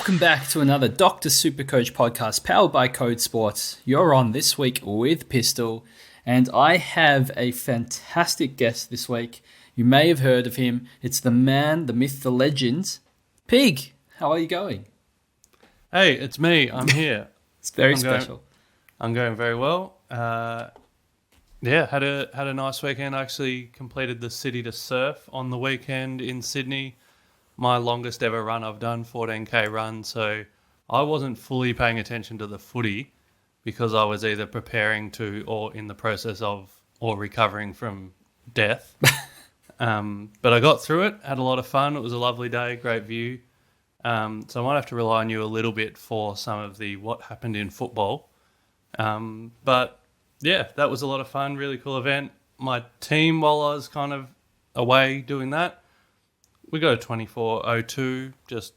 Welcome back to another Dr. Supercoach podcast powered by Code Sports. You're on this week with Pistol, and I have a fantastic guest this week. You may have heard of him. It's the man, the myth, the legend, Pig. How are you going? Hey, it's me. I'm here. It's very special. I'm going very well. Yeah, had a nice weekend. I actually completed the City to Surf on the weekend in Sydney. My longest ever run I've done, 14k run. So I wasn't fully paying attention to the footy because I was either preparing to or in the process of or recovering from death. But I got through it, had a lot of fun. It was a lovely day, great view. So I might have to rely on you a little bit for some of the what happened in football. But yeah, that was a lot of fun, really cool event. My team, while I was kind of away doing that, we got a 24.02, just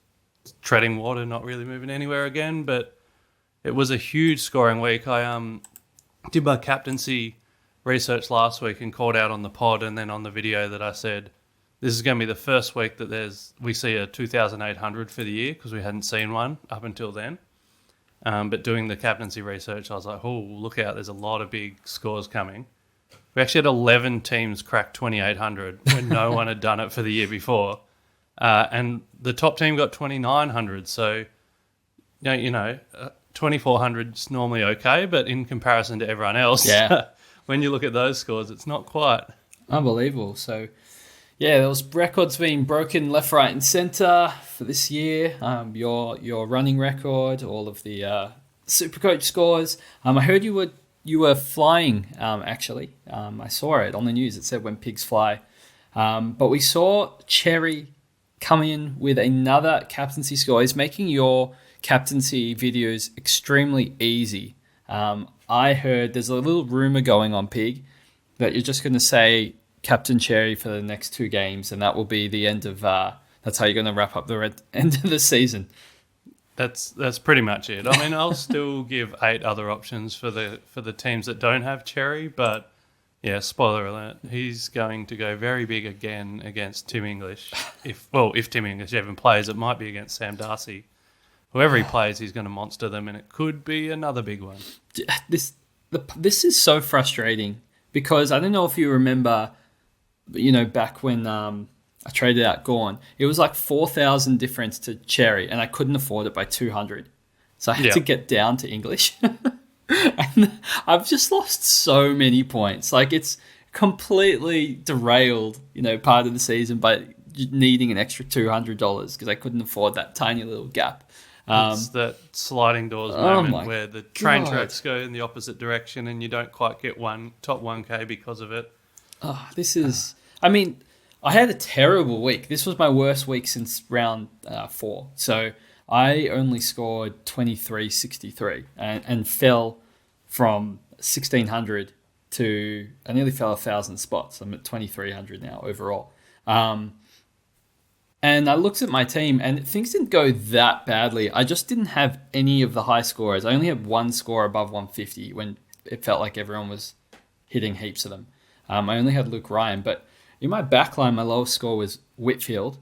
treading water, not really moving anywhere again. But it was a huge scoring week. I did my captaincy research last week and called out on the pod and then on the video that I said, this is going to be the first week that we see a 2,800 for the year because we hadn't seen one up until then. But doing the captaincy research, I was like, oh, look out, there's a lot of big scores coming. We actually had 11 teams crack 2,800 when no one had done it for the year before. And the top team got 2,900. So, 2,400 is normally okay, but in comparison to everyone else, when you look at those scores, it's not quite. Unbelievable. So, yeah, there was records being broken left, right, and centre for this year. Your running record, all of the Supercoach scores. I heard you were flying. Actually, I saw it on the news. It said when pigs fly. But we saw Cherry come in with another captaincy score. He's making your captaincy videos extremely easy. I heard there's a little rumor going on, Pig, that you're just going to say Captain Cherry for the next two games, and that will be the end of. That's how you're going to wrap up the end of the season. That's pretty much it. I mean, I'll still give 8 other options for the teams that don't have Cherry, but yeah, spoiler alert, he's going to go very big again against Tim English. If Tim English even plays, it might be against Sam Darcy. Whoever he plays, he's going to monster them, and it could be another big one. This is so frustrating because I don't know if you remember, back when I traded out Gorn, it was like 4,000 difference to Cherry, and I couldn't afford it by 200. So I had to get down to English. And I've just lost so many points. Like, it's completely derailed, part of the season by needing an extra $200 because I couldn't afford that tiny little gap. It's that sliding doors moment where the train tracks go in the opposite direction and you don't quite get top 1K because of it. Oh, this is... I mean, I had a terrible week. This was my worst week since round 4. So I only scored 2363 and fell from 1,600 to... I nearly fell 1,000 spots. I'm at 2,300 now overall. And I looked at my team and things didn't go that badly. I just didn't have any of the high scorers. I only had one score above 150 when it felt like everyone was hitting heaps of them. I only had Luke Ryan, but in my backline, my lowest score was Whitfield.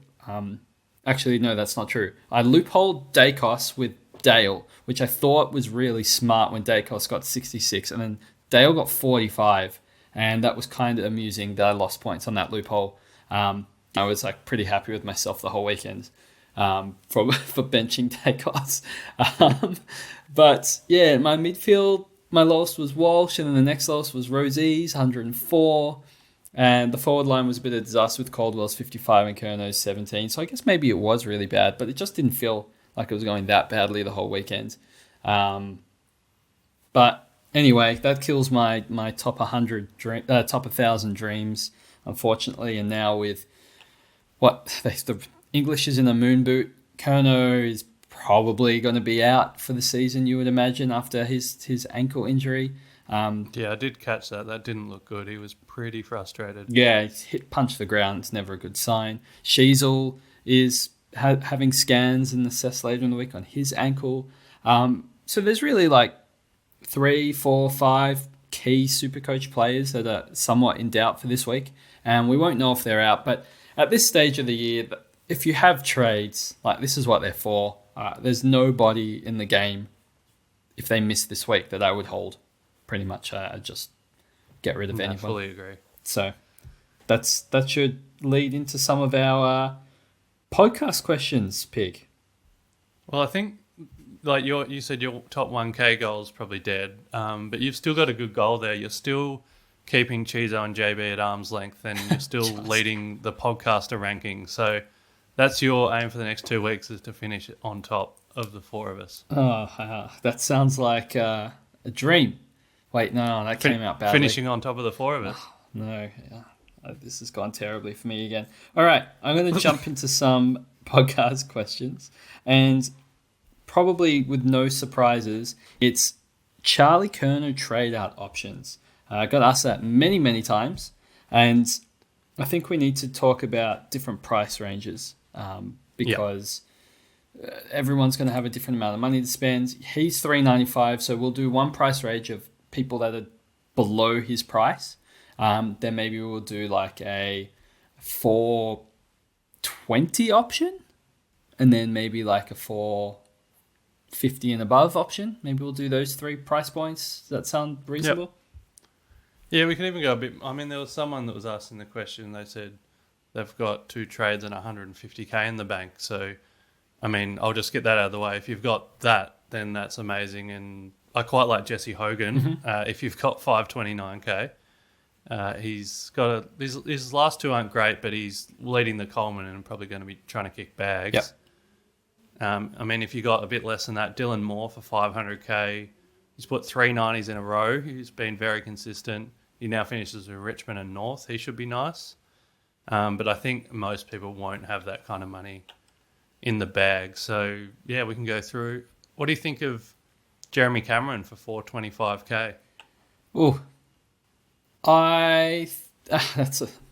Actually, no, that's not true. I loopholed Dacos with Dale, which I thought was really smart when Dacos got 66, and then Dale got 45, and that was kind of amusing that I lost points on that loophole. I was pretty happy with myself the whole weekend for benching Dacos. But yeah, my midfield, my lowest was Walsh, and then the next lowest was Rosie's, 104. And the forward line was a bit of a disaster with Caldwell's 55 and Kerno's 17. So I guess maybe it was really bad, but it just didn't feel like it was going that badly the whole weekend. But anyway, that kills my top 1,000 dreams, unfortunately. And now with the English is in a moon boot, Kerno is probably going to be out for the season, you would imagine, after his ankle injury. Yeah, I did catch that. That didn't look good. He was pretty frustrated. Yeah, he's punched the ground. It's never a good sign. Sheasel is having scans and assessed later in the week on his ankle. So there's really 3, 4, 5 key Supercoach players that are somewhat in doubt for this week. And we won't know if they're out. But at this stage of the year, if you have trades, this is what they're for. There's nobody in the game, if they miss this week, that I would hold. Pretty much, I'd just get rid of I anyone. fully agree. So that should lead into some of our podcast questions, Pig. Well, I think like you said your top 1K goal is probably dead, but you've still got a good goal there. You're still keeping Chizo and JB at arm's length, and you're still leading the podcaster ranking. So that's your aim for the next 2 weeks, is to finish on top of the four of us. Oh, that sounds like a dream. Wait, no, that came out badly. Finishing on top of the four of us. No, this has gone terribly for me again. All right, I'm going to jump into some podcast questions, and probably with no surprises, it's Charlie Kerno trade out options. I got asked that many, many times, and I think we need to talk about different price ranges because everyone's going to have a different amount of money to spend. He's $3.95, so we'll do one price range of people that are below his price. Then maybe we'll do like a $4.20 option, and then maybe like a $4.50 and above option. Maybe we'll do those 3 price points. Does that sound reasonable? Yep. Yeah, we can even go a bit. I mean, there was someone that was asking the question. They said they've got 2 trades and 150K in the bank. So, I mean, I'll just get that out of the way. If you've got that, then that's amazing. And I quite like Jesse Hogan. If you've got 529K, he's got his last 2 aren't great, but he's leading the Coleman and probably going to be trying to kick bags. Yep. I mean, if you got a bit less than that, Dylan Moore for 500K. He's put 3 90s in a row. He's been very consistent. He now finishes with Richmond and North. He should be nice. But I think most people won't have that kind of money in the bag. So, yeah, we can go through. What do you think of Jeremy Cameron for 425K? Oh,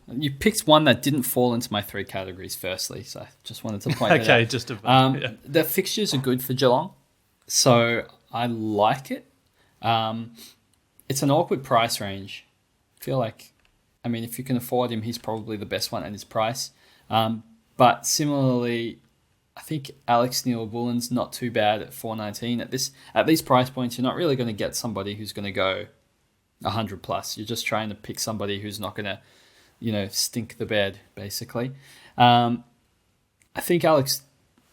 you picked one that didn't fall into my 3 categories firstly, so I just wanted to point that out. Okay, just about. The fixtures are good for Geelong, so I like it. It's an awkward price range. I feel like, I mean, if you can afford him, he's probably the best one at his price. But similarly, I think Alex Neil-Bullen's not too bad at $4.19. At these price points, you're not really going to get somebody who's going to go 100 plus. You're just trying to pick somebody who's not going to, stink the bed, basically. I think Alex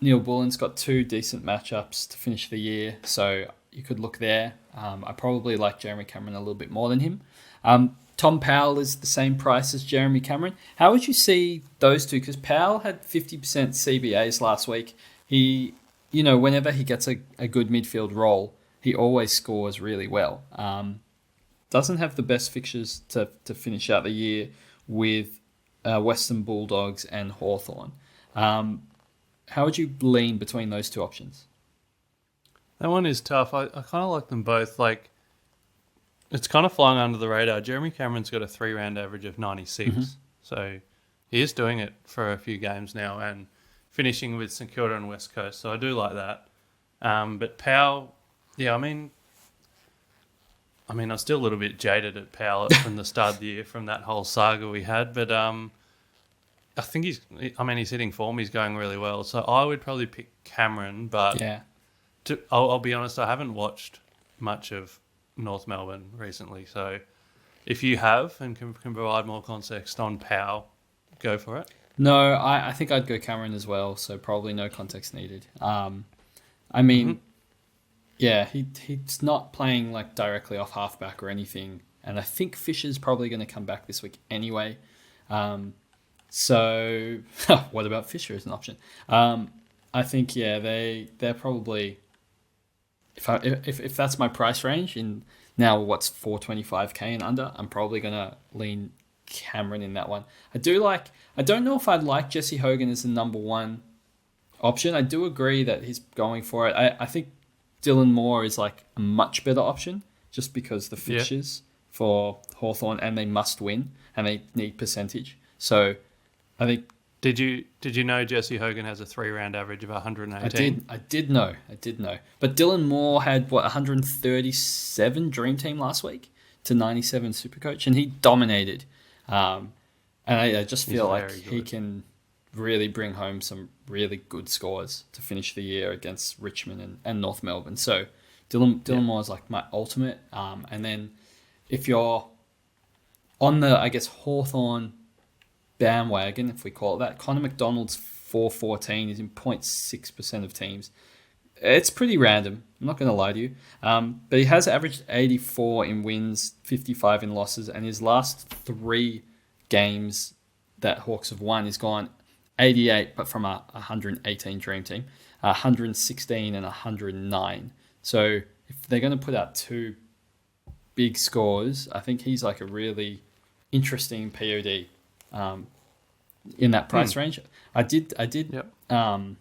Neil-Bullen's got 2 decent matchups to finish the year, so you could look there. I probably like Jeremy Cameron a little bit more than him. Tom Powell is the same price as Jeremy Cameron. How would you see those two? Because Powell had 50% CBAs last week. He, whenever he gets a good midfield role, he always scores really well. Doesn't have the best fixtures to finish out the year with Western Bulldogs and Hawthorn. How would you lean between those 2 options? That one is tough. I kind of like them both. Like, it's kind of flying under the radar. Jeremy Cameron's got a 3-round average of 96. So he is doing it for a few games now and finishing with St Kilda and West Coast. So I do like that. But Powell, I mean, I'm still a little bit jaded at Powell from the start of the year, from that whole saga we had. But I think he's hitting form. He's going really well. So I would probably pick Cameron. But I'll be honest, I haven't watched much of North Melbourne recently. So if you have and can provide more context on Powell, go for it. No, I think I'd go Cameron as well. So probably no context needed. He's not playing like directly off halfback or anything. And I think Fisher's probably going to come back this week anyway. So what about Fisher as an option? I think, they're probably, if that's my price range in now what's 425K and under, I'm probably going to lean Cameron in that one. I don't know if I'd like Jesse Hogan as the number 1 option. I do agree that he's going for it. I think Dylan Moore is like a much better option just because the fixtures for Hawthorn, and they must win and they need percentage. So I think. Did you know Jesse Hogan has a 3-round average of 118? I did know. But Dylan Moore had 137 Dream Team last week to 97 SuperCoach, and he dominated. And I just feel like he can really bring home some really good scores to finish the year against Richmond and North Melbourne. So Dylan Moore is like my ultimate. And then if you're on the, I guess, Hawthorn bandwagon, if we call it that, Connor McDonald's 414 is in 0.6% of teams. It's pretty random. I'm not going to lie to you. But he has averaged 84 in wins, 55 in losses, and his last 3 games that Hawks have won, he's gone 88, but from a 118 dream team, 116 and 109. So if they're going to put out 2 big scores, I think he's like a really interesting POD in that price range. I did. Yep. I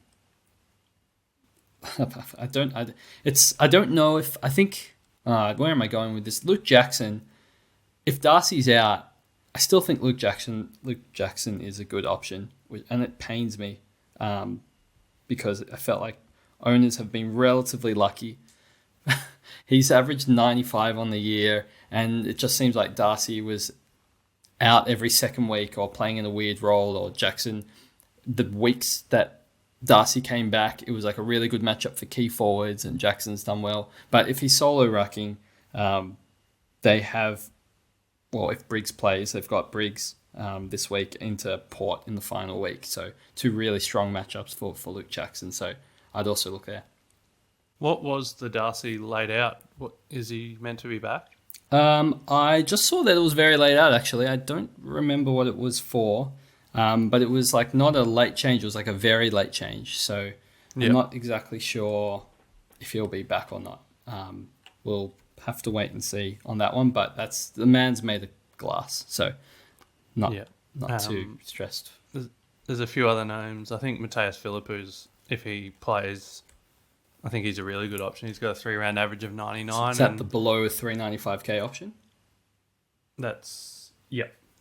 don't know if I think where am I going with this? Luke Jackson. If Darcy's out, I still think Luke Jackson is a good option, and it pains me because I felt like owners have been relatively lucky. He's averaged 95 on the year, and it just seems like Darcy was out every second week or playing in a weird role, or Jackson. The weeks that Darcy came back, it was like a really good matchup for key forwards, and Jackson's done well. But if he's solo rucking, they have, well, if Briggs plays, they've got Briggs this week into Port in the final week. So 2 really strong matchups for Luke Jackson. So I'd also look there. What was the Darcy laid out? What is he meant to be back? I just saw that it was very late out, actually. I don't remember what it was for. But it was like not a late change. It was like a very late change. So I'm not exactly sure if he'll be back or not. We'll have to wait and see on that one. But that's the man's made of glass, so not too stressed. There's a few other names. I think Mateus Philippou's, if he plays, I think he's a really good option. He's got a 3-round average of 99. Is that the below 395k option? That's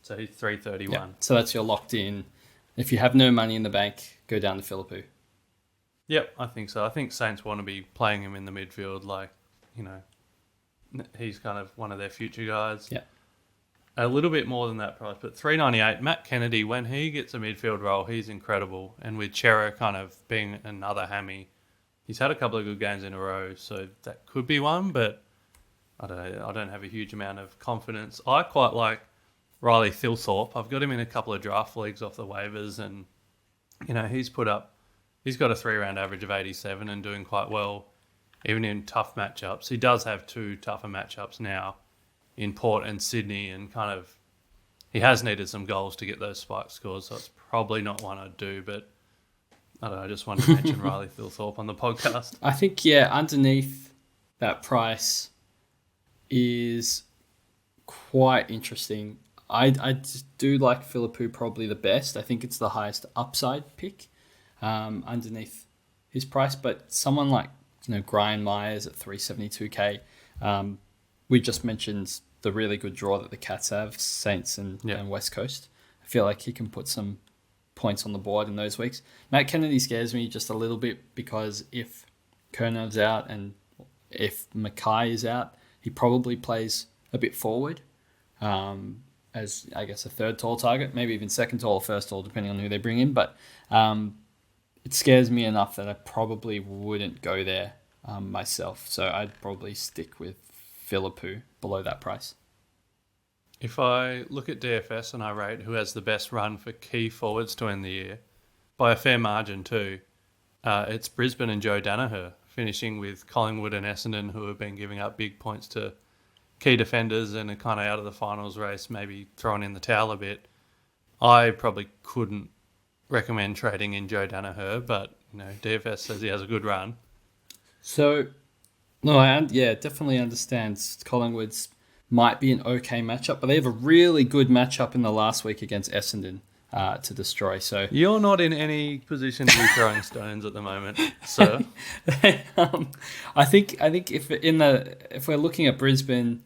So he's 331. Yeah. So that's your locked in. If you have no money in the bank, go down to Philippou. Yep, I think so. I think Saints want to be playing him in the midfield. Like, he's kind of one of their future guys. Yeah. A little bit more than that price, but 398. Matt Kennedy, when he gets a midfield role, he's incredible. And with Chera kind of being another hammy, he's had a couple of good games in a row, so that could be one. But I don't have a huge amount of confidence. I quite like Riley Thilthorpe. I've got him in a couple of draft leagues off the waivers, and he's got a 3-round average of 87 and doing quite well, even in tough matchups. He does have 2 tougher matchups now in Port and Sydney, and kind of he has needed some goals to get those spike scores, so it's probably not one I'd do. But I don't know. I just wanted to mention Riley Thilthorpe on the podcast. I think underneath that price is quite interesting. I do like Philippou probably the best. I think it's the highest upside pick underneath his price. But someone like Brian Myers at 372k, we just mentioned the really good draw that the Cats have, Saints and West Coast. I feel like he can put some points on the board in those weeks. Matt Kennedy scares me just a little bit because if Kernow's out and if Mackay is out, he probably plays a bit forward. As I guess a third tall target, maybe even second tall or first tall, depending on who they bring in. But it scares me enough that I probably wouldn't go there myself. So I'd probably stick with Philippou below that price. If I look at DFS and I rate who has the best run for key forwards to end the year, by a fair margin too, it's Brisbane and Joe Danaher, finishing with Collingwood and Essendon, who have been giving up big points to key defenders and are kind of out of the finals race, maybe throwing in the towel a bit. I probably couldn't recommend trading in Joe Danaher, but DFS says he has a good run. So, no, I definitely understand Collingwood's might be an okay matchup, but they have a really good matchup in the last week against Essendon to destroy. So you're not in any position to be throwing stones at the moment, sir. I think if we're looking at Brisbane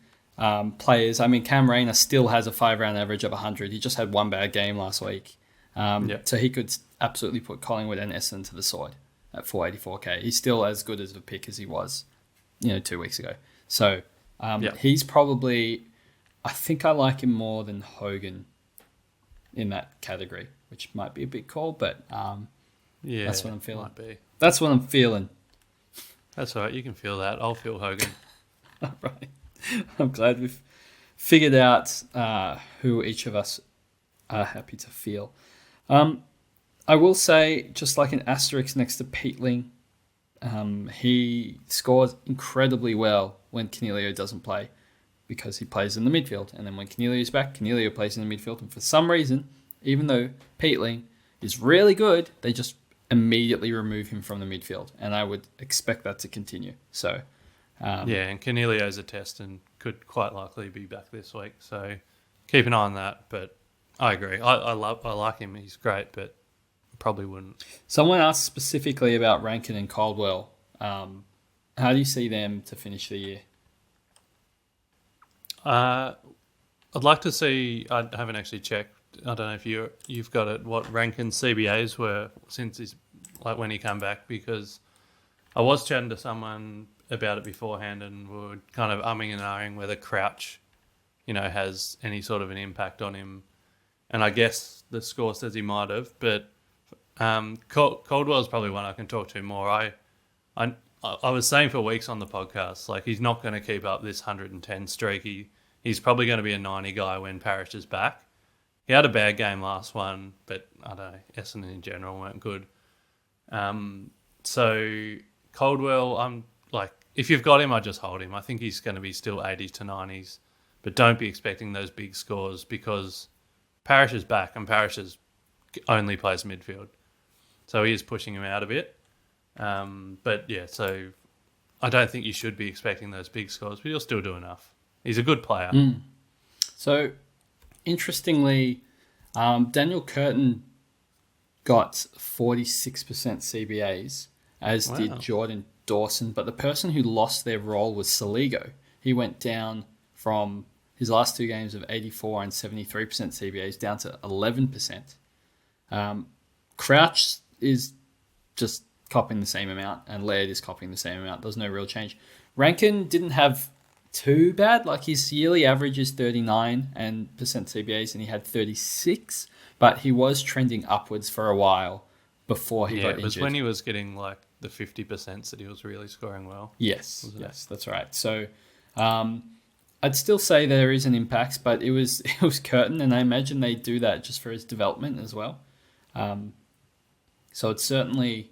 players, I mean Cam Rayner still has a 5-round average of 100. He just had one bad game last week, so he could absolutely put Collingwood and Essendon to the sword at 484k. He's still as good as a pick as he was, 2 weeks ago. So he's probably, I think I like him more than Hogan in that category, which might be a bit cold, but Yeah, that's what I'm feeling. Might be. That's what I'm feeling. That's all right. You can feel that. I'll feel Hogan. All right. I'm glad we've figured out who each of us are happy to feel. I will say, just like an asterisk next to Peatling, he scores incredibly well when Canelio doesn't play because he plays in the midfield. And then when Canelio's back, Canelio plays in the midfield. And for some reason, even though Peatling is really good, they just immediately remove him from the midfield. And I would expect that to continue. So, Yeah, and Canelio's a test and could quite likely be back this week. So keep an eye on that. But I agree. I like him. He's great, but probably wouldn't. Someone asked specifically about Rankin and Caldwell. How do you see them to finish the year? I'd like to see. I haven't actually checked. I don't know if you've got it. What Rankin's CBAs were since he's like when he came back, because I was chatting to someone about it beforehand, and we were kind of umming and ahhing whether Crouch, has any sort of an impact on him. And I guess the score says he might have, but Caldwell's probably one I can talk to more. I was saying for weeks on the podcast, like he's not going to keep up this 110 streak. He's probably going to be a 90 guy when Parrish is back. He had a bad game last one, but I don't know, Essendon in general weren't good. So Caldwell, I'm like, if you've got him, I just hold him. I think he's going to be still 80s to 90s, but don't be expecting those big scores because Parrish is back and Parrish only plays midfield. So he is pushing him out a bit. But yeah, so I don't think you should be expecting those big scores, but he'll still do enough. He's a good player. So, interestingly, Daniel Curtin got 46% CBAs, as did Jordan Dawson. But the person who lost their role was Saligo. He went down from his last two games of 84 and 73% CBAs down to 11%. Crouch is just copying the same amount, and Laird is copying the same amount. There's no real change. Rankin didn't have too bad. Like his yearly average is 39% CBAs, and he had 36, but he was trending upwards for a while before he got injured. It was when he was getting like the 50% that he was really scoring well. Yes, that's right. So I'd still say there is an impact, but it was Curtin, and I imagine they do that just for his development as well. So it's certainly...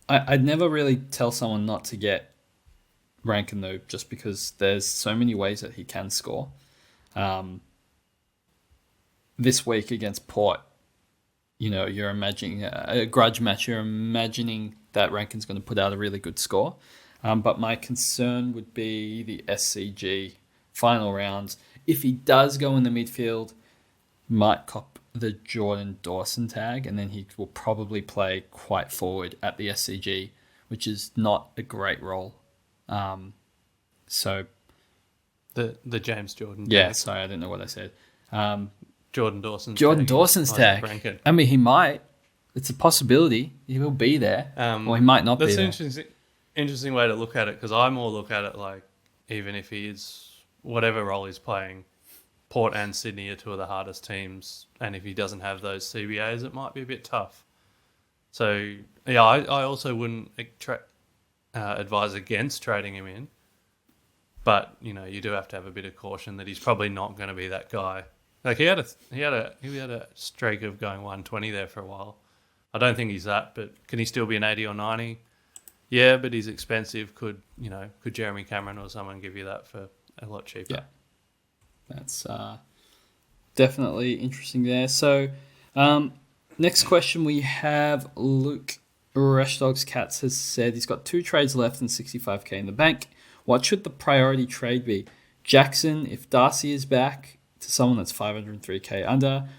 I'd never really tell someone not to get Rankin, though, just because there's so many ways that he can score. This week against Port, you're imagining a grudge match. You're imagining that Rankin's going to put out a really good score. But my concern would be the SCG final rounds. If he does go in the midfield, might cop the Jordan Dawson tag, and then he will probably play quite forward at the SCG, which is not a great role. So the James Jordan tag. Yeah, sorry, I didn't know what I said. Jordan Dawson's tag. I mean, he might. It's a possibility. He will be there, or he might not be there. That's an interesting way to look at it, because I more look at it like, even if he is whatever role he's playing, Port and Sydney are two of the hardest teams, and if he doesn't have those CBAs, it might be a bit tough. So, yeah, I also wouldn't advise against trading him in, but you do have to have a bit of caution that he's probably not going to be that guy. Like he had a streak of going 120 there for a while. I don't think he's that, but can he still be an 80 or 90? Yeah, but he's expensive. Could Jeremy Cameron or someone give you that for a lot cheaper? Yeah. That's definitely interesting there. So, next question we have Luke Rashdogs Cats has said he's got 2 trades left and 65k in the bank. What should the priority trade be? Jackson, if Darcy is back, to someone that's 503k under.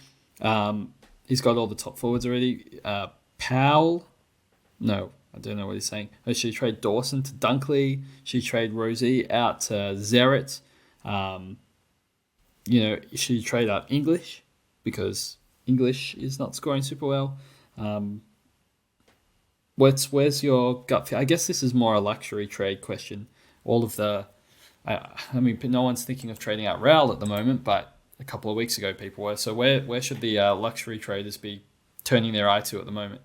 He's got all the top forwards already. Powell, no, I don't know what he's saying. Should he trade Dawson to Dunkley? Should he trade Rosie out to Zeret? Should you trade out English because English is not scoring super well? Where's your gut feel? I guess this is more a luxury trade question. All of the, no one's thinking of trading out Raul at the moment, but a couple of weeks ago people were. So where should the luxury traders be turning their eye to at the moment?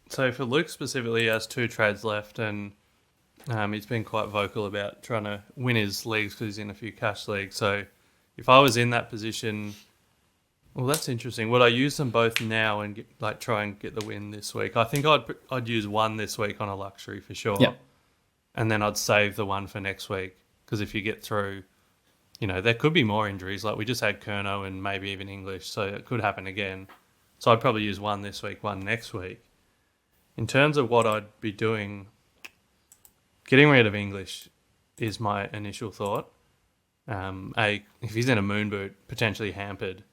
So for Luke specifically, he has 2 trades left, and he's been quite vocal about trying to win his leagues because he's in a few cash leagues. So if I was in that position, well, that's interesting. Would I use them both now and try and get the win this week? I think I'd use one this week on a luxury for sure. Yeah. And then I'd save the one for next week, because if you get through, there could be more injuries. Like we just had Kerno and maybe even English, so it could happen again. So I'd probably use one this week, one next week. In terms of what I'd be doing, getting rid of English is my initial thought. If he's in a moon boot, potentially hampered,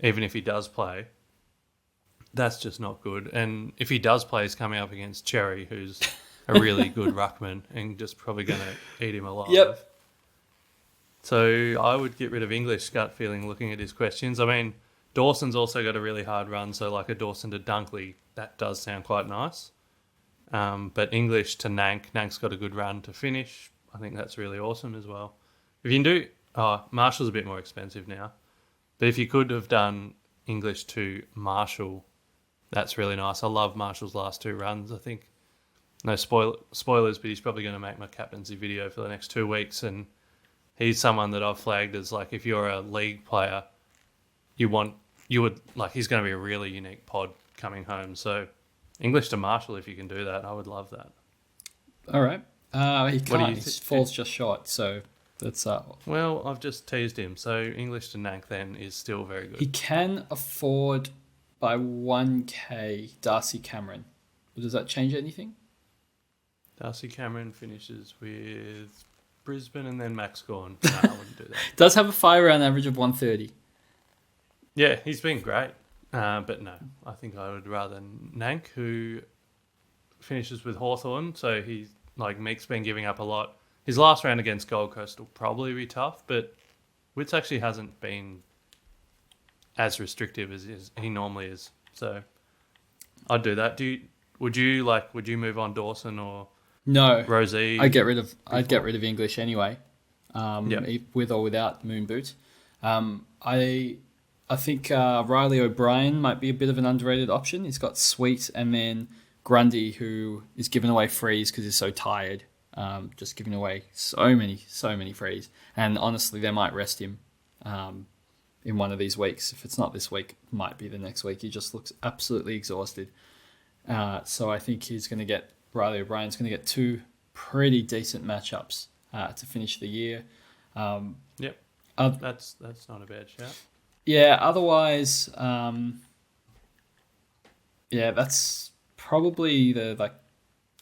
even if he does play, that's just not good. And if he does play, he's coming up against Cherry, who's a really good ruckman and just probably going to eat him alive. Yep. So I would get rid of English, gut feeling, looking at his questions. I mean, Dawson's also got a really hard run, so like a Dawson to Dunkley, that does sound quite nice. But English to Nank's got a good run to finish. I think that's really awesome as well. If you can do... Marshall's a bit more expensive now. But if you could have done English to Marshall, that's really nice. I love Marshall's last 2 runs. I think, no spoilers, but he's probably going to make my captaincy video for the next 2 weeks. And he's someone that I've flagged as, like, if you're a league player, he's going to be a really unique pod coming home. So English to Marshall, if you can do that, I would love that. All right. He can't. His fall's just short, so... That's Well, I've just teased him, so English to Nank then is still very good. He can afford by 1k Darcy Cameron. Does that change anything? Darcy Cameron finishes with Brisbane and then Max Gawn. No, I wouldn't do that. Does have a 5-round average of 130. Yeah, he's been great. But no, I think I would rather Nank, who finishes with Hawthorn. So he's Meek's been giving up a lot. His last round against Gold Coast will probably be tough, but Witts actually hasn't been as restrictive as he normally is. So I'd do that. Would you move on Dawson or no Rosie? I'd get rid of English anyway. With or without Moon Boot. I think Riley O'Brien might be a bit of an underrated option. He's got Sweet and then Grundy, who is giving away frees because he's so tired. Just giving away so many frees. And honestly, they might rest him in one of these weeks. If it's not this week, it might be the next week. He just looks absolutely exhausted. So I think Riley O'Brien's going to get 2 pretty decent matchups to finish the year. Yep. That's not a bad shout. Yeah, otherwise, that's probably the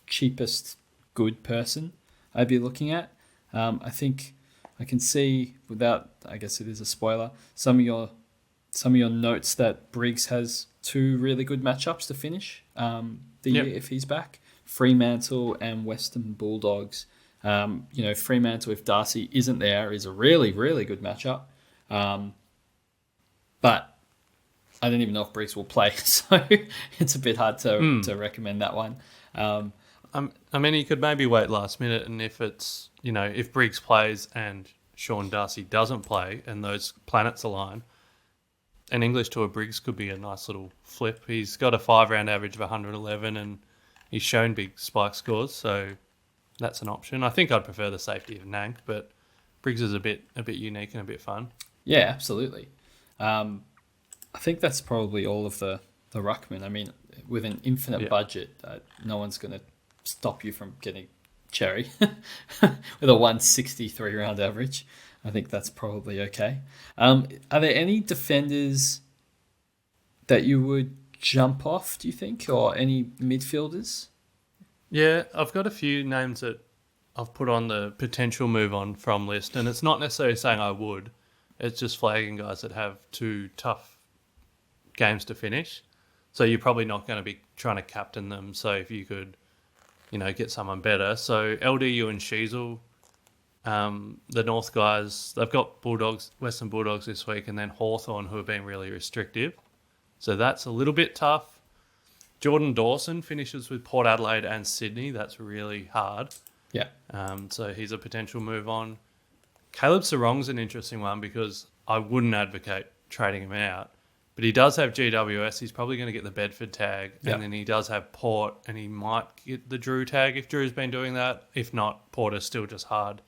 cheapest good person I'd be looking at. I think I can see, without, I guess it is a spoiler, some of your notes that Briggs has 2 really good matchups to finish the year if he's back. Fremantle and Western Bulldogs. Fremantle, if Darcy isn't there, is a really, really good matchup. But I don't even know if Briggs will play, so it's a bit hard to recommend that one. I mean, he could maybe wait last minute, and if it's, if Briggs plays and Sean Darcy doesn't play and those planets align, an English to a Briggs could be a nice little flip. He's got a 5-round average of 111 and he's shown big spike scores, so that's an option. I think I'd prefer the safety of Nank, but Briggs is a bit unique and a bit fun. Yeah, absolutely. I think that's probably all of the ruckman. I mean, with an infinite budget, no one's going to stop you from getting Cherry with a 163 round average. I think that's probably okay. Are there any defenders that you would jump off, do you think, or any midfielders? Yeah, I've got a few names that I've put on the potential move on from list, and it's not necessarily saying I would. It's just flagging guys that have 2 tough games to finish. So you're probably not going to be trying to captain them. So if you could, get someone better. So LDU and Sheasel, the North guys, they've got Western Bulldogs this week, and then Hawthorn, who have been really restrictive. So that's a little bit tough. Jordan Dawson finishes with Port Adelaide and Sydney. That's really hard. Yeah. So he's a potential move on. Caleb Sarong's an interesting one because I wouldn't advocate trading him out. But he does have GWS. He's probably going to get the Bedford tag. Yep. And then he does have Port, and he might get the Drew tag if Drew's been doing that. If not, Porter's still just hard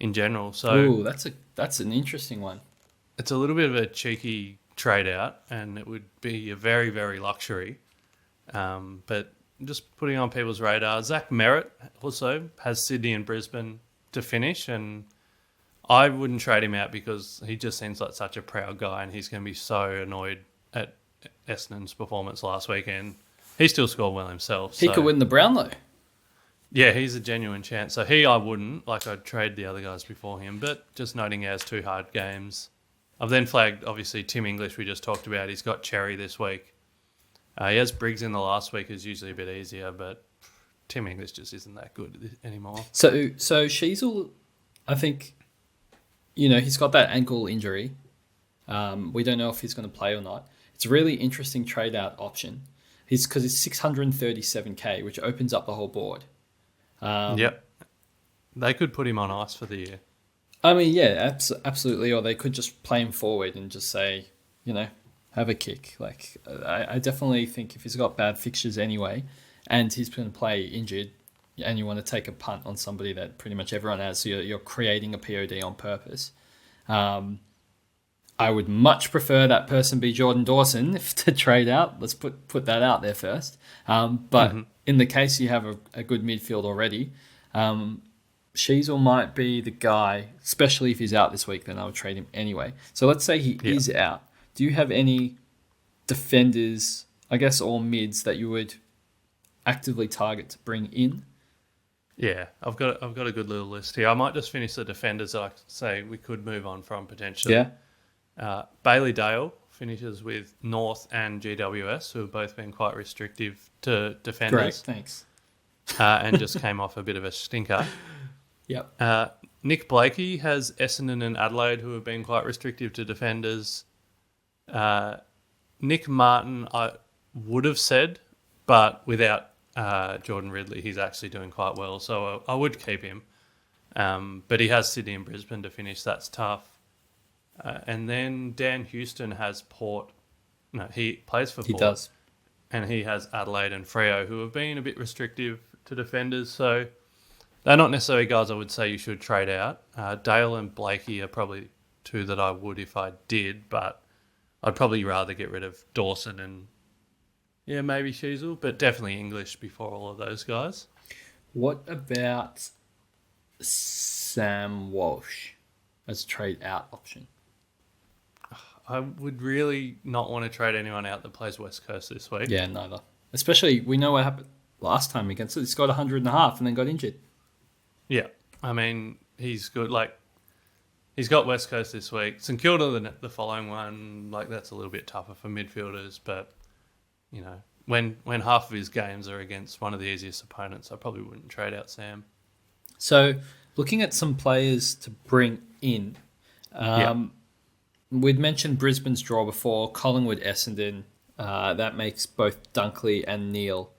in general. So Ooh, that's an interesting one. it's a little bit of a cheeky trade out, and it would be a very, very luxury. But just putting on people's radar, Zach Merritt also has Sydney and Brisbane to finish, and I wouldn't trade him out because he just seems like such a proud guy, and he's going to be so annoyed at Essendon's performance last weekend. He still scored well himself. He could win the Brownlow. Yeah, he's a genuine chance. So I wouldn't. Like, I'd trade the other guys before him, but just noting he has 2 hard games. I've then flagged, obviously, Tim English we just talked about. He's got Cherry this week. He has Briggs in the last week, is usually a bit easier, but Tim English just isn't that good anymore. So Sheasel, I think, he's got that ankle injury. We don't know if he's going to play or not. It's a really interesting trade out option. Because it's 637k, which opens up the whole board. Yep. They could put him on ice for the year. I mean, yeah, absolutely. Or they could just play him forward and just say, have a kick. Like, I definitely think if he's got bad fixtures anyway, and he's going to play injured, and you want to take a punt on somebody that pretty much everyone has, so you're creating a POD on purpose. I would much prefer that person be Jordan Dawson to trade out. Let's put that out there first. But in the case you have a good midfield already, Sheasel might be the guy, especially if he's out this week, then I would trade him anyway. So let's say he is out. Do you have any defenders, I guess, or mids that you would actively target to bring in? Yeah, I've got a good little list here. I might just finish the defenders that I say we could move on from potentially. Yeah. Bailey Dale finishes with North and GWS, who have both been quite restrictive to defenders. Great, thanks. And just came off a bit of a stinker. Yep. Nick Blakey has Essendon and Adelaide, who have been quite restrictive to defenders. Nick Martin, I would have said, but without Jordan Ridley, he's actually doing quite well, so I would keep him. But he has Sydney and Brisbane to finish. That's tough. And then Dan Houston has Port. No, he plays for Port. He does. And he has Adelaide and Freo, who have been a bit restrictive to defenders. So they're not necessarily guys I would say you should trade out. Dale and Blakey are probably 2 that I would if I did, but I'd probably rather get rid of Dawson and, maybe Sheasel, but definitely English before all of those guys. What about Sam Walsh as a trade out option? I would really not want to trade anyone out that plays West Coast this week. Yeah, neither. Especially, we know what happened last time against it. He got 100.5 and then got injured. Yeah. I mean, he's good. Like, he's got West Coast this week. St Kilda the following one, like, that's a little bit tougher for midfielders. But, when half of his games are against one of the easiest opponents, I probably wouldn't trade out Sam. So, looking at some players to bring in, we'd mentioned Brisbane's draw before, Collingwood, Essendon. That makes both Dunkley and Neale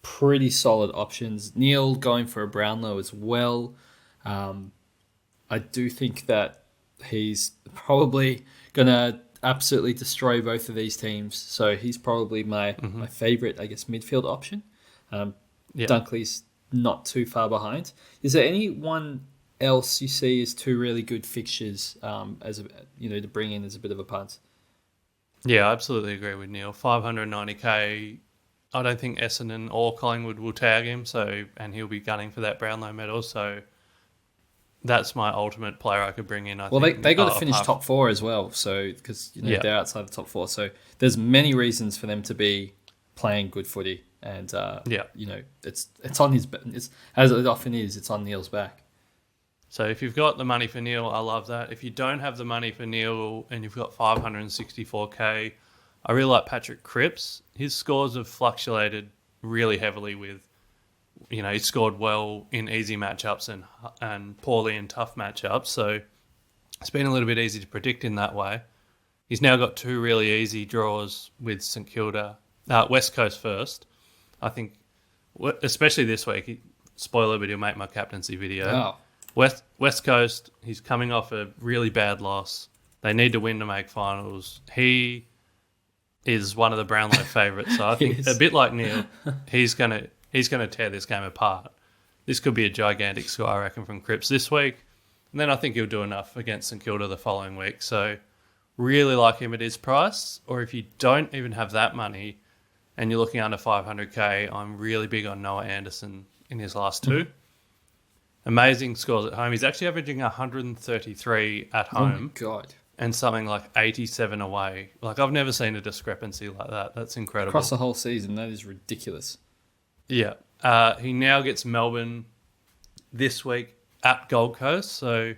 pretty solid options. Neale going for a Brownlow as well. I do think that he's probably going to absolutely destroy both of these teams. So he's probably my favourite, I guess, midfield option. Dunkley's not too far behind. Is there anyone else you see as 2 really good fixtures to bring in as a bit of a punt? Yeah, I absolutely agree with Neale. 590k. I don't think Essendon or Collingwood will tag him, and he'll be gunning for that Brownlow medal. So that's my ultimate player I could bring in. I think they got to finish top 4 as well. So because they're outside the top 4, so there's many reasons for them to be playing good footy, and it's on his. It's as it often is. It's on Neale's back. So if you've got the money for Neale, I love that. If you don't have the money for Neale and you've got 564k, I really like Patrick Cripps. His scores have fluctuated really heavily with, he scored well in easy matchups and poorly in tough matchups. So it's been a little bit easy to predict in that way. He's now got 2 really easy draws with St Kilda. West Coast first. I think, especially this week, spoiler, but he'll make my captaincy video. Oh. West Coast, he's coming off a really bad loss. They need to win to make finals. He is one of the Brownlow favourites, so I think a bit like Neil, he's gonna tear this game apart. This could be a gigantic score, I reckon, from Cripps this week, and then I think he'll do enough against St Kilda the following week. So really like him at his price, or if you don't even have that money and you're looking under 500k, I'm really big on Noah Anderson in his last two. Amazing scores at home. He's actually averaging 133 at home. Oh my God. And something like 87 away. Like, I've never seen a discrepancy like that. That's incredible. Across the whole season, that is ridiculous. Yeah. He now gets Melbourne this week at Gold Coast. So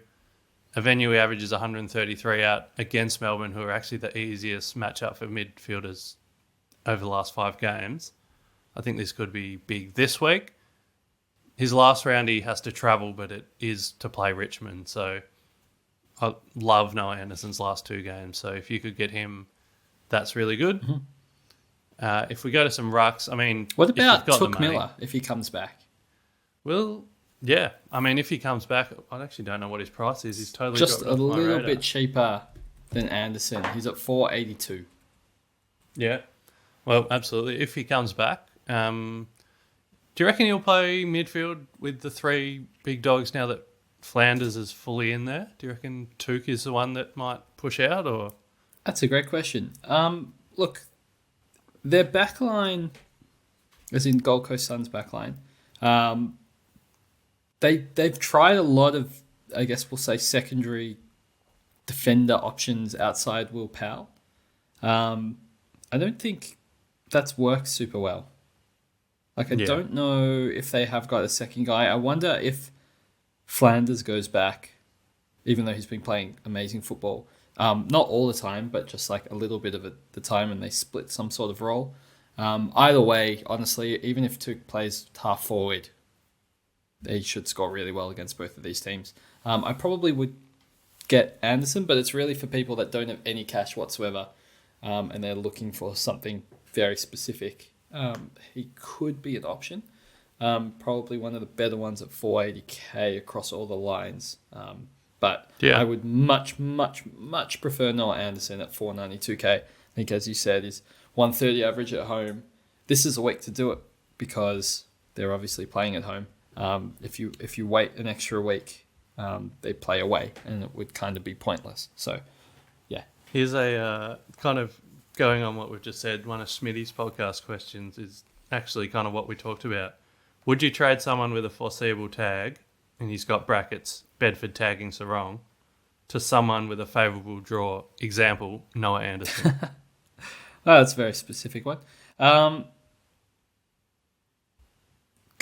a venue he averages 133 at against Melbourne, who are actually the easiest matchup for midfielders over the last 5 games. I think this could be big this week. His last round, he has to travel, but it is to play Richmond. So I love Noah Anderson's last 2 games. So if you could get him, that's really good. Mm-hmm. If we go to some rucks, I mean... What about Took Miller, if he comes back? Well, yeah. I mean, if he comes back, I actually don't know what his price is. He's totally just a little bit cheaper than Anderson. He's at 482. Yeah. Well, absolutely. If he comes back... do you reckon he'll play midfield with the 3 big dogs now that Flanders is fully in there? Do you reckon Took is the one that might push out, or? That's a great question. Look, their backline, as in Gold Coast Suns backline, they've tried a lot of, I guess we'll say, secondary defender options outside Will Powell. I don't think that's worked super well. Like, I don't know if they have got a second guy. I wonder if Flanders goes back, even though he's been playing amazing football. Not all the time, but just like a little bit of the time, and they split some sort of role. Either way, honestly, even if Took plays half forward, they should score really well against both of these teams. I probably would get Anderson, but it's really for people that don't have any cash whatsoever, and they're looking for something very specific. He could be an option. Probably one of the better ones at 480k across all the lines. But I would much, much, much prefer Noah Anderson at 492k. I think, as you said, is 130 average at home. This is a week to do it because they're obviously playing at home. If you wait an extra week, they play away, and it would kind of be pointless. So, yeah. Here's a kind of going on what we've just said. One of Smitty's podcast questions is actually kind of what we talked about. Would you trade someone with a foreseeable tag, and he's got brackets, Bedford tagging Sarong, to someone with a favourable draw? Example, Noah Anderson. That's a very specific one. God,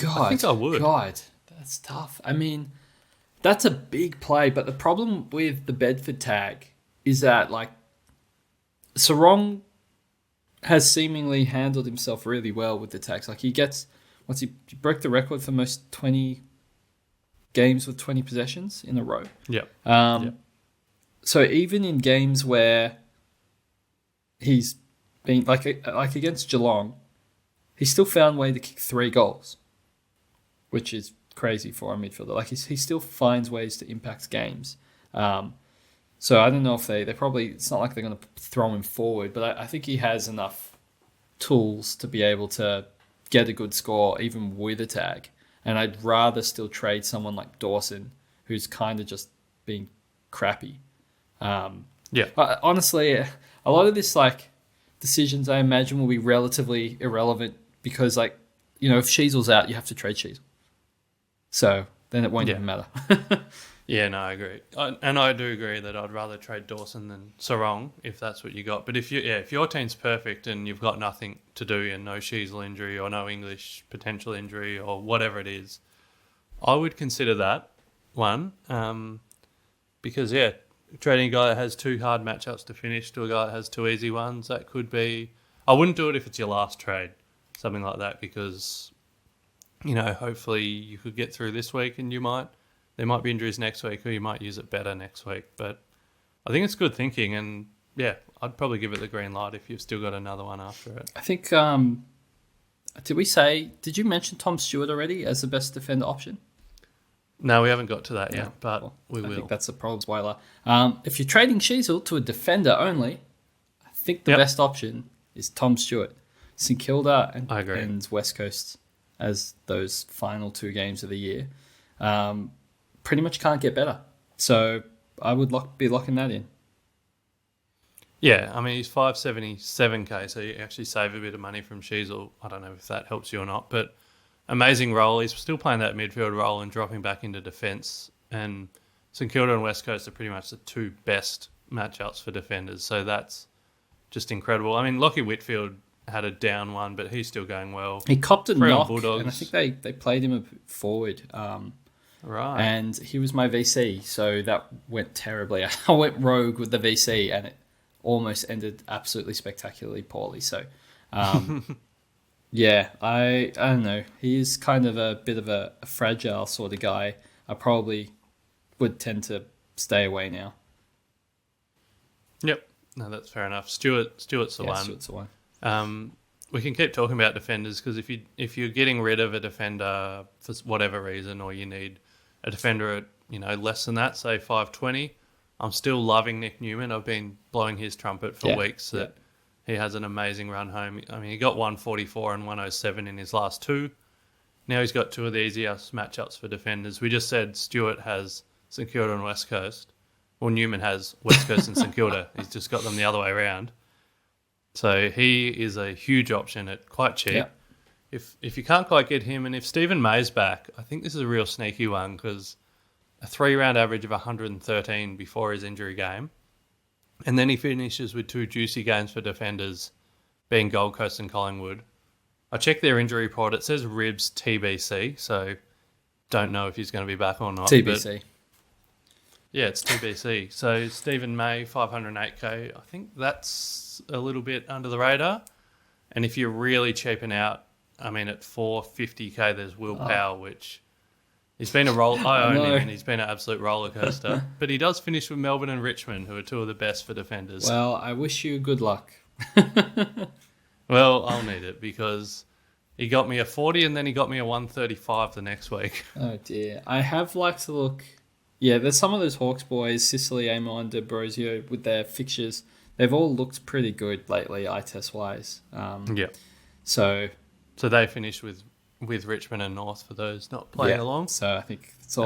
I think I would. God, that's tough. I mean, that's a big play, but the problem with the Bedford tag is that, like, Sarong has seemingly handled himself really well with the tags. Like, he broke the record for most 20 games with 20 possessions in a row. Yeah. So even in games where he's been like against Geelong, he still found a way to kick 3 goals, which is crazy for a midfielder. Like, he still finds ways to impact games. So I don't know if they probably, it's not like they're going to throw him forward, but I think he has enough tools to be able to get a good score even with a tag. And I'd rather still trade someone like Dawson, who's kind of just being crappy. Honestly, a lot of this, like, decisions I imagine will be relatively irrelevant because, like, you know, if Sheasel's out, you have to trade Sheasel. So then it won't even matter. Yeah, no, I agree. And I do agree that I'd rather trade Dawson than Sarong if that's what you got. But if your team's perfect and you've got nothing to do and no Sheasel injury or no English potential injury or whatever it is, I would consider that one. Because, trading a guy that has 2 hard matchups to finish to a guy that has 2 easy ones, that could be... I wouldn't do it if it's your last trade, something like that, because, you know, hopefully you could get through this week and there might be injuries next week, or you might use it better next week. But I think it's good thinking, and I'd probably give it the green light if you've still got another one after it. I think, did you mention Tom Stewart already as the best defender option? No, we haven't got to that yet, No. but Well, we I will. think that's a problem spoiler. If you're trading Sheasel to a defender only, I think the Yep. best option is Tom Stewart. St Kilda I agree. and West Coast as those final 2 games of the year. Pretty much can't get better. So I would be locking that in. Yeah, I mean, he's 577k, so you actually save a bit of money from Sheasel. I don't know if that helps you or not, but amazing role. He's still playing that midfield role and dropping back into defence. And St Kilda and West Coast are pretty much the 2 best matchups for defenders, so that's just incredible. I mean, Lockie Whitfield had a down one, but he's still going well. He copped a 3 on knock, Bulldogs. and I think they played him a bit forward. Right. And he was my VC, so that went terribly. I went rogue with the VC, and it almost ended absolutely spectacularly poorly. So, yeah, I don't know. He is kind of a bit of a fragile sort of guy. I probably would tend to stay away now. Yep. No, that's fair enough. Stewart's the one. Stewart's the one. We can keep talking about defenders because if you're getting rid of a defender for whatever reason, or you need a defender at less than that, say 520, I'm still loving Nick Newman. I've been blowing his trumpet for weeks that he has an amazing run home. I mean, he got 144 and 107 in his last 2. Now he's got 2 of the easiest matchups for defenders. We just said Stewart has St Kilda and West Coast. Well, Newman has West Coast and St Kilda. He's just got them the other way around. So he is a huge option at quite cheap. Yep. If you can't quite get him, and if Stephen May's back, I think this is a real sneaky one because a 3-round average of 113 before his injury game. And then he finishes with 2 juicy games for defenders, being Gold Coast and Collingwood. I checked their injury report. It says ribs TBC, so don't know if he's going to be back or not. TBC. But yeah, it's TBC. So Stephen May, 508k. I think that's a little bit under the radar. And if you're really cheaping out, I mean, at 450k, there's Will Powell, which he's been a roll. I own him, and he's been an absolute roller coaster. But he does finish with Melbourne and Richmond, who are 2 of the best for defenders. Well, I wish you good luck. Well, I'll need it because he got me a 40 and then he got me a 135 the next week. Oh dear. I have liked to look. Yeah, there's some of those Hawks boys, Sicily, Amon, D'Ambrosio, with their fixtures. They've all looked pretty good lately, eye test wise. Yeah. So they finished with Richmond and North for those not playing along. So I think it's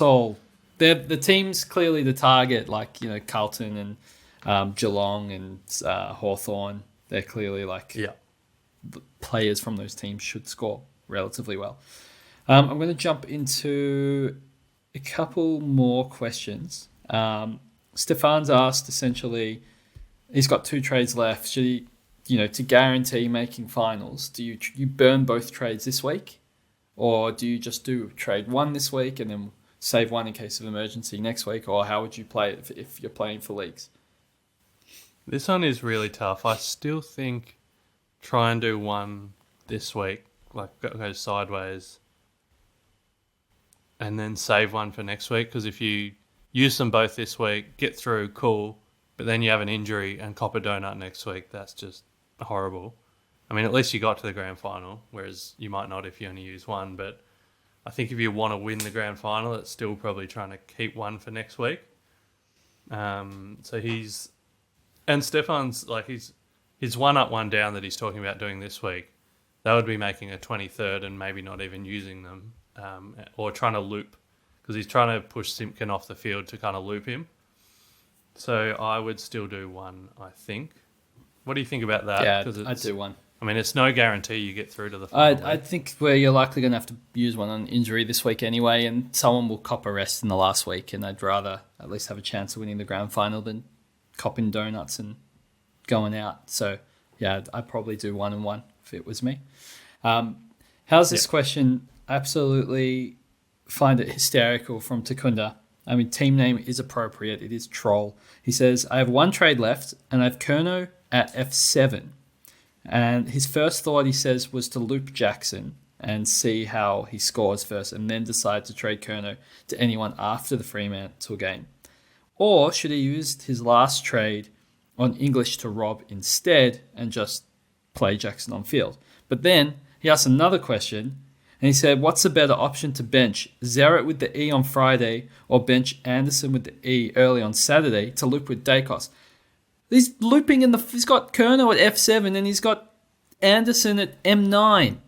all the teams clearly the target, like Carlton and Geelong and Hawthorn. They're clearly the players from those teams should score relatively well. I'm going to jump into a couple more questions. Stefan's asked essentially, he's got 2 trades left. Should he, to guarantee making finals, do you burn both trades this week? Or do you just do trade 1 this week and then save 1 in case of emergency next week? Or how would you play it if you're playing for leagues? This one is really tough. I still think try and do 1 this week, like go sideways, and then save 1 for next week. Because if you use them both this week, get through, cool, but then you have an injury and cop a donut next week, that's just horrible. I mean, at least you got to the grand final, whereas you might not if you only use 1. But I think if you want to win the grand final, it's still probably trying to keep 1 for next week. So he's... And Stefan's, his 1 up, 1 down that he's talking about doing this week, that would be making a 23rd and maybe not even using them, or trying to loop, because he's trying to push Simpkin off the field to kind of loop him. So I would still do 1, I think. What do you think about that? Yeah, I'd do 1. I mean, it's no guarantee you get through to the final. I think where you're likely going to have to use 1 on injury this week anyway, and someone will cop a rest in the last week, and I'd rather at least have a chance of winning the grand final than copping donuts and going out. So, yeah, I'd probably do 1 and 1 if it was me. How's this question? Absolutely find it hysterical from Takunda. I mean, team name is appropriate. It is Troll. He says, I have 1 trade left, and I have Kerno at F7. And his first thought, he says, was to loop Jackson and see how he scores first, and then decide to trade Kerno to anyone after the Fremantle game. Or should he use his last trade on English to Rob instead and just play Jackson on field? But then he asks another question. And he said, what's the better option to bench? Zerrett with the E on Friday or bench Anderson with the E early on Saturday to loop with Dacos? He's looping he's got Kerno at F7 and he's got Anderson at M9.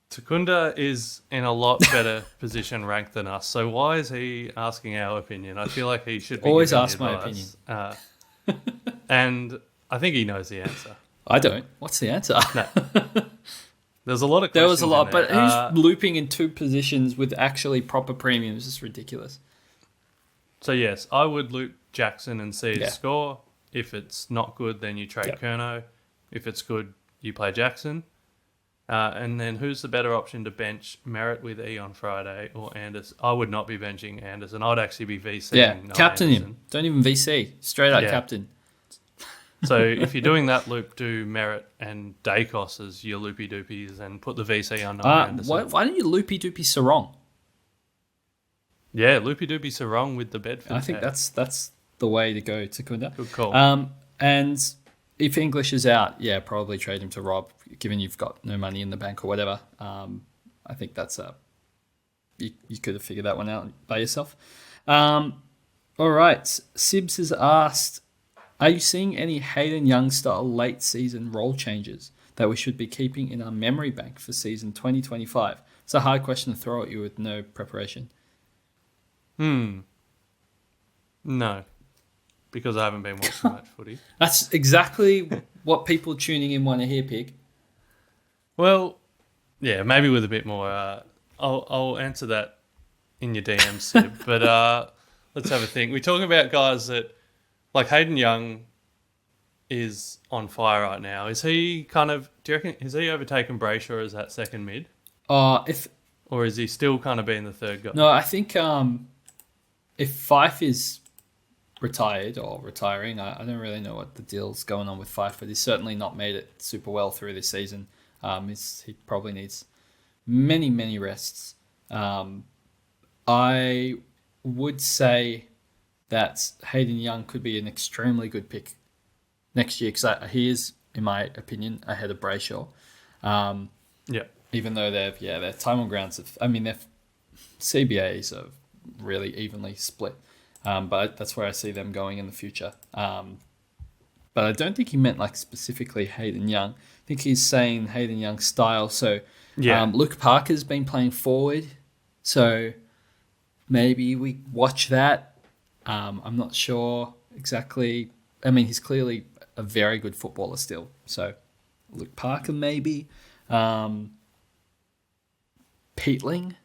Secunda is in a lot better position ranked than us. So why is he asking our opinion? I feel like he should be always giving ask my advice. opinion. And I think he knows the answer. I don't. What's the answer? No. There's a lot of questions. There was a lot, in but there. who's looping in two positions with actually proper premiums? It's ridiculous. So yes, I would loop Jackson and see his Yeah. score. If it's not good, then you trade Yep. Kerno. If it's good, you play Jackson. And then who's the better option to bench? Merritt with E on Friday or Anderson? I would not be benching Anderson. I'd actually be VCing. Yeah, not captain Anderson. him. Don't even VC. Straight out Yeah. captain. So if you're doing that loop, do Merritt and Dacos as your loopy doopies and put the VC on Anderson. Why don't you loopy doopy Sarong? Yeah, loopy doopy Sarong with the Bedford. I think tag. that's the way to go, Secunda. Good call. And if English is out, yeah, probably trade him to Rob, given you've got no money in the bank or whatever. I think that's you could have figured that one out by yourself. All right, Sibs has asked, are you seeing any Hayden Young style late season role changes that we should be keeping in our memory bank for season 2025? It's a hard question to throw at you with no preparation. No, because I haven't been watching much footy. That's exactly what people tuning in want to hear, Pig. Well, yeah, maybe with a bit more. I'll answer that in your DMs, Sib. But let's have a think. We're talking about guys that, like Hayden Young, is on fire right now. Is he kind of? Do you reckon has he overtaken Brayshaw as that second mid, or is he still kind of being the third guy? No, I think if Fife is retired or retiring, I don't really know what the deal's going on with Fife, but he's certainly not made it super well through this season. He probably needs many rests. I would say that Hayden Young could be an extremely good pick next year because he is, in my opinion, ahead of Brayshaw. Yeah. Even though their time on grounds, their CBAs are really evenly split. But that's where I see them going in the future. But I don't think he meant like specifically Hayden Young. I think he's saying Hayden Young's style. So Luke Parker's been playing forward. So maybe we watch that. I'm not sure exactly. He's clearly a very good footballer still. So Luke Parker maybe. Peatling.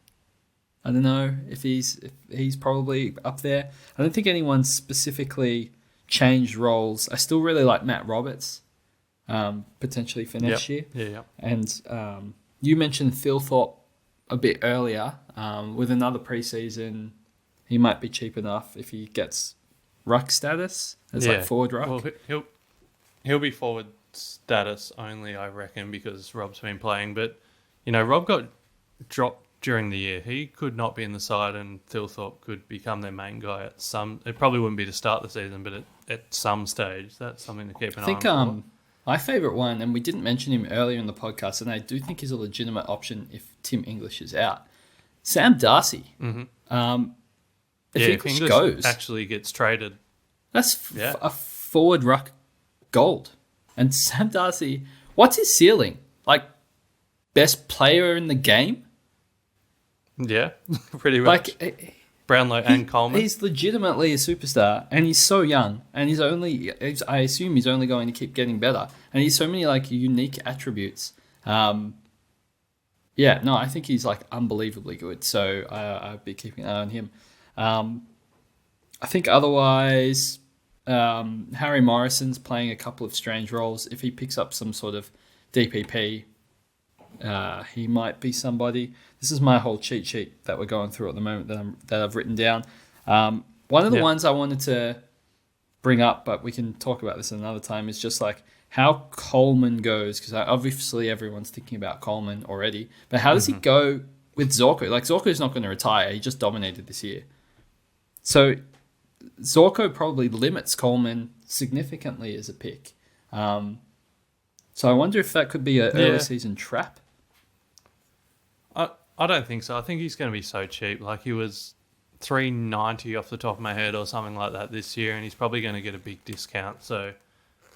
I don't know if he's probably up there. I don't think anyone's specifically changed roles. I still really like Matt Roberts, potentially for next year. Yeah. And you mentioned Thilthorpe a bit earlier. With another preseason, he might be cheap enough if he gets ruck status as like forward ruck. Well, he'll be forward status only, I reckon, because Rob's been playing. But Rob got dropped during the year. He could not be in the side, and Thilthorpe could become their main guy at some. It probably wouldn't be to start the season, but at some stage, that's something to keep an eye on. I think my favourite one, and we didn't mention him earlier in the podcast, and I do think he's a legitimate option if Tim English is out. Sam Darcy. Mm-hmm. If English goes, actually gets traded. That's a forward ruck gold. And Sam Darcy, what's his ceiling? Like best player in the game? Yeah, pretty much. Like Brownlow and Coleman. He's legitimately a superstar, and he's so young, and I assume he's only going to keep getting better. And he's so many like unique attributes. I think he's like unbelievably good. So I'd be keeping an eye on him. I think otherwise, Harry Morrison's playing a couple of strange roles. If he picks up some sort of DPP, he might be somebody. This is my whole cheat sheet that we're going through at the moment that I've written down. One of the ones I wanted to bring up, but we can talk about this another time, is just like how Coleman goes, because obviously everyone's thinking about Coleman already, but how does he go with Zorko? Like Zorko's not going to retire. He just dominated this year. So Zorko probably limits Coleman significantly as a pick. So I wonder if that could be an early season trap. I don't think so. I think he's going to be so cheap. Like he was $390 off the top of my head or something like that this year, and he's probably going to get a big discount. So,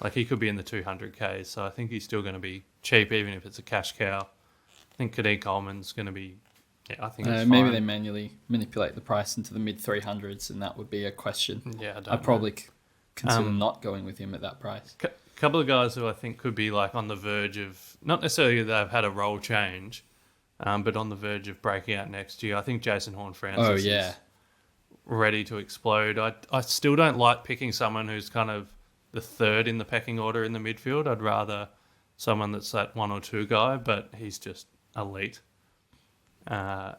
like he could be in the 200K. So I think he's still going to be cheap, even if it's a cash cow. I think Kadeem Coleman's going to be. Yeah, I think it's maybe fine. they manually manipulate the price into the mid 300s, and that would be a question. Yeah, I'd probably consider not going with him at that price. Couple of guys who I think could be like on the verge of, not necessarily that they've had a role change, but on the verge of breaking out next year. I think Jason Horne-Francis is ready to explode. I still don't like picking someone who's kind of the third in the pecking order in the midfield. I'd rather someone that's that 1 or 2 guy, but he's just elite.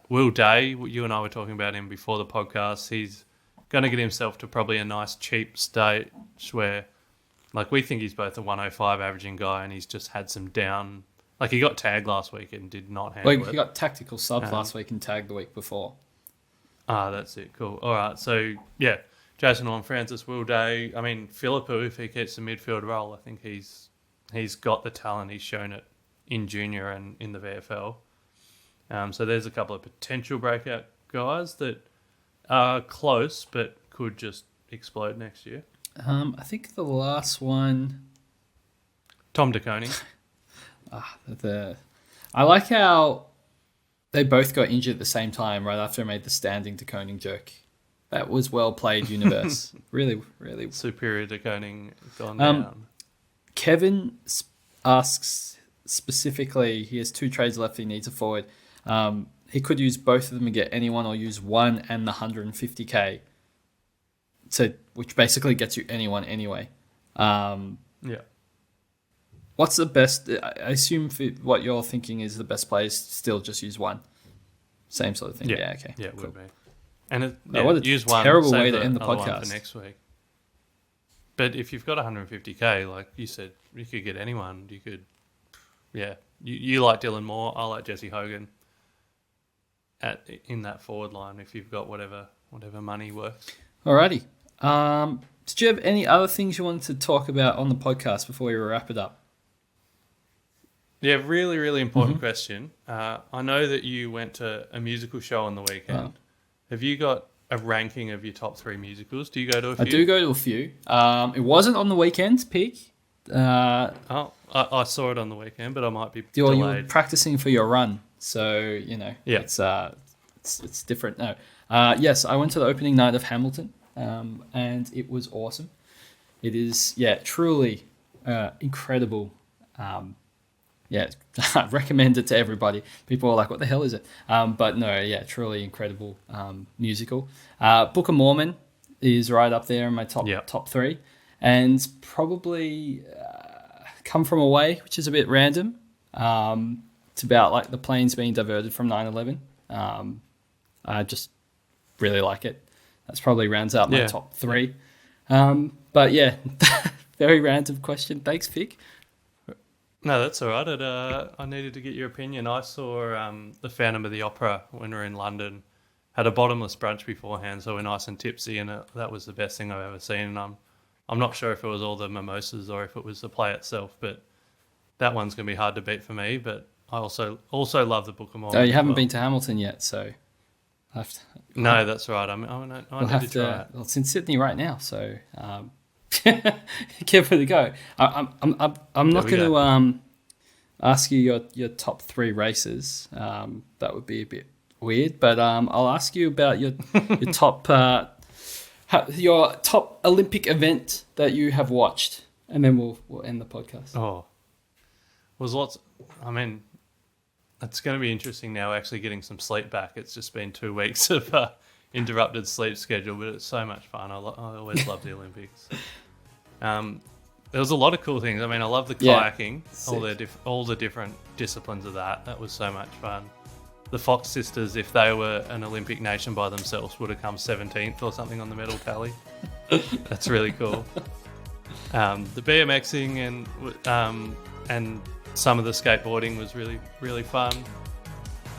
Will Day, you and I were talking about him before the podcast. He's going to get himself to probably a nice cheap stage where, like, we think he's both a 105 averaging guy, and he's just had some down. Like, he got tagged last week and did not handle it. He got tactical subs last week and tagged the week before. That's it. Cool. All right. So, yeah, Jason Horne-Francis, Will Day. I mean, Philippou, if he gets the midfield role, I think he's got the talent. He's shown it in junior and in the VFL. So there's a couple of potential breakout guys that are close but could just explode next year. I think the last one... Tom De Koning. I like how they both got injured at the same time right after I made the standing De Koning joke. That was well played, Universe. Really, really. Superior De Koning gone down. Kevin asks specifically, he has 2 trades left, he needs a forward. He could use both of them and get anyone, or use one and the 150K. So, which basically gets you anyone anyway. Yeah. What's the best? I assume what you're thinking is the best place, still just use one. Same sort of thing. Yeah, okay. Yeah, it cool. would be. And What a use one, terrible save way to end the other one podcast. for next week. But if you've got 150K, like you said, you could get anyone. You could, you like Dylan Moore. I like Jesse Hogan. In that forward line, if you've got whatever money works. Alrighty. Did you have any other things you wanted to talk about on the podcast before we wrap it up? Yeah, really, really important question. I know that you went to a musical show on the weekend. Oh. Have you got a ranking of your top 3 musicals? Do you go to a few? I do go to a few. It wasn't on the weekend's pick. I saw it on the weekend, but I might be You were delayed. practicing for your run, so it's different. No, yes, I went to the opening night of Hamilton, and it was awesome. It is truly incredible. I recommend it to everybody. People are like, what the hell is it? But no, truly incredible musical. Book of Mormon is right up there in my top 3. And probably Come From Away, which is a bit random. It's about like the planes being diverted from 9/11. I just really like it. That's probably rounds out my top 3. But yeah, very random question. Thanks, Vic. No, that's all right. I needed to get your opinion. I saw the Phantom of the Opera when we were in London. Had a bottomless brunch beforehand, so we're nice and tipsy, and that was the best thing I've ever seen. And I'm not sure if it was all the mimosas or if it was the play itself, but that one's going to be hard to beat for me. But I also love the Book of Mormon. Oh, you haven't been to Hamilton yet, so I have to. No, that's right. I need to try it. Well, it's in Sydney right now, so give it a go. I'm not going to ask you your top 3 races. That would be a bit weird, but I'll ask you about your your top Olympic event that you have watched, and then we'll end the podcast. Oh, was lots. I mean, it's going to be interesting now. Actually, getting some sleep back. It's just been 2 weeks of interrupted sleep schedule, but it's so much fun. I always love the Olympics. There was a lot of cool things. I mean, I love the kayaking, all the different disciplines of that. That was so much fun. The Fox sisters, if they were an Olympic nation by themselves, would have come 17th or something on the medal tally. That's really cool. The BMXing and some of the skateboarding was really, really fun.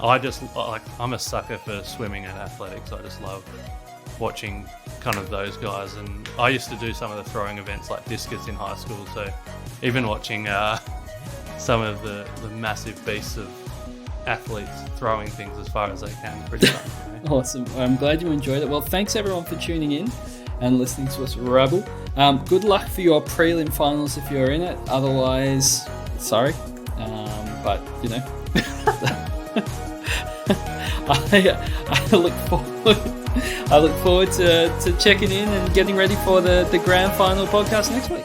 I'm a sucker for swimming and athletics. I just love watching kind of those guys, and I used to do some of the throwing events like discus in high school, so even watching some of the massive beasts of athletes throwing things as far as they can. Pretty fun. Awesome. I'm glad you enjoyed it. Well, thanks everyone for tuning in and listening to us rabble. Good luck for your prelim finals if you're in it. Otherwise, sorry. But, you know, I look forward to checking in and getting ready for the grand final podcast next week.